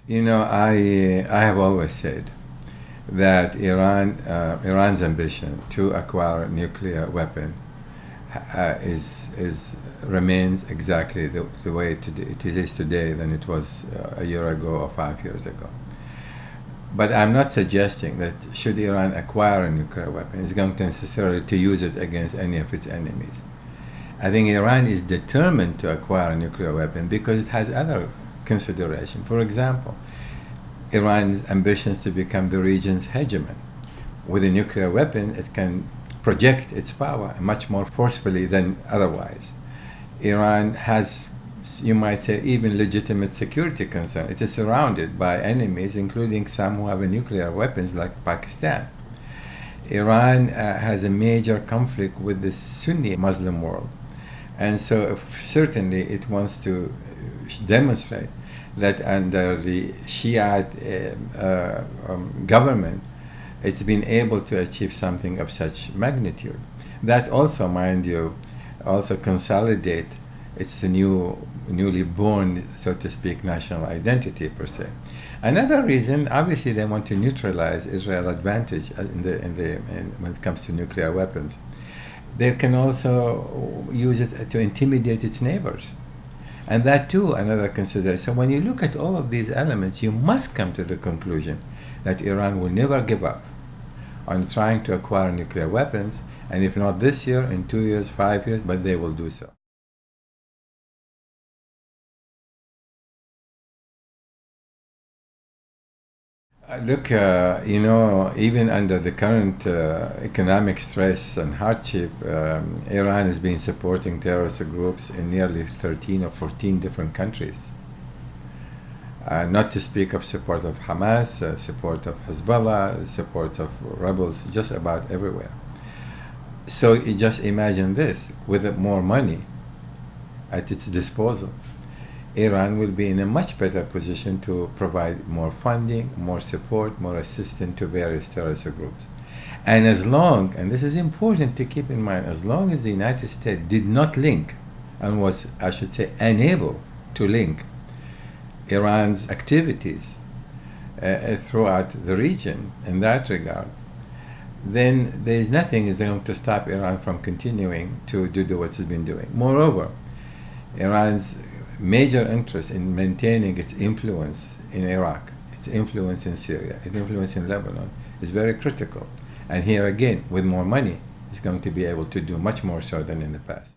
I have always said that Iran's ambition to acquire a nuclear weapon is remains exactly the way it is today than it was a year ago or 5 years ago. But I'm not suggesting that should Iran acquire a nuclear weapon, it's going to necessarily to use it against any of its enemies. I think Iran is determined to acquire a nuclear weapon because it has other considerations. For example, Iran's ambitions to become the region's hegemon. With a nuclear weapon, it can project its power much more forcefully than otherwise. Iran has, you might say, even legitimate security concerns. It is surrounded by enemies, including some who have nuclear weapons, like Pakistan. Iran has a major conflict with the Sunni Muslim world. And so certainly it wants to demonstrate that under the Shiite government, it's been able to achieve something of such magnitude. That also, mind you, also consolidate its newly born, so to speak, national identity per se. Another reason, obviously, they want to neutralize Israel's advantage when it comes to nuclear weapons. They can also use it to intimidate its neighbors. And that too, another consideration. So when you look at all of these elements, you must come to the conclusion that Iran will never give up on trying to acquire nuclear weapons, and if not this year, in 2 years, 5 years, but they will do so. Look, even under the current economic stress and hardship, Iran has been supporting terrorist groups in nearly 13 or 14 different countries. Not to speak of support of Hamas, support of Hezbollah, support of rebels, just about everywhere. So you just imagine this, with more money at its disposal, Iran will be in a much better position to provide more funding, more support, more assistance to various terrorist groups. And as long, and this is important to keep in mind, as long as the United States did not link, and was, I should say, unable to link Iran's activities throughout the region in that regard, then there is nothing is going to stop Iran from continuing to do what it's been doing. Moreover, Iran's major interest in maintaining its influence in Iraq, its influence in Syria, its influence in Lebanon is very critical. And here again, with more money, it's going to be able to do much more so than in the past.